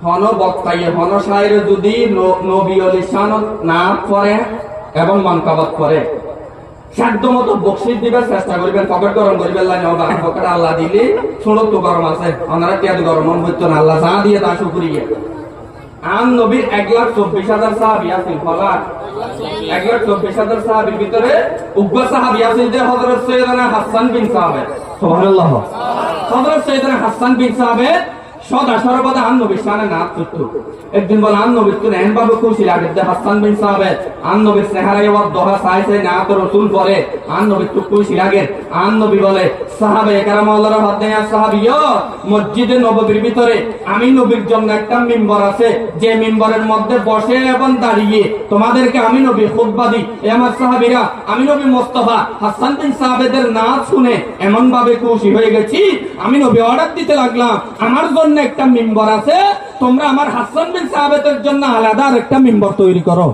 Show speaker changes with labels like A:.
A: হন বক্তাইয়ে হন শায়ের যদি নবী ও লিসানত না করে এবং মানকাবাত করে সাধ্য মতো বকশিস দিবার চেষ্টা করবেন, পকেট গরম করবেন, পকেট আল্লাহ দিলে ছোট তো গরম আছে, ওনারা টিয়াদ গরম মন হইতো না, আল্লাহ যা দিয়ে তা শুকরিয়ে। আন নবীর 1,24,000 সাহাবী আছেন, ফলা 1,24,000 সাহাবীর ভিতরে উগ্র সাহাবী আছেন যে হযরত সৈয়দনা হাসান বিন সাবেত, সুবহানাল্লাহ। হযরত সৈয়দনা হাসান বিন সাবেত সদা সর্বদা আন নবীর শানে নাচ করতো। একদিন বলে আন নবীর তো এমন ভাবে খুশি লাগে যে হাসান বিন সাবেত আন নবীর চেহারায় ওয়ার দোহা চাইছে না তো রাসূল পরে আন নবীর তো খুশি লাগে। আন নবী বলে সাহাবায়ে কেরাম আল্লাহর হাত দেয়া সাহাবীও, মসজিদে নববীর ভিতরে আমি নবীর জন্য একটা মিম্বর আছে, যে মিম্বরের মধ্যে বসে এবং দাঁড়িয়ে তোমাদেরকে আমি নবী খুতবা দিই। এ আমার সাহাবীরা, আমি নবী মুস্তাফা হাসান বিন সাবেতের নাচ শুনে এমন ভাবে খুশি হয়ে গেছি, আমি নবী অর্ডার দিতে লাগলাম আমার জন্য একটা মিম্বর আছে, তোমরা আমার হাসান বিন সাবেতের জন্য আলাদা একটা মিম্বর তৈরি করো।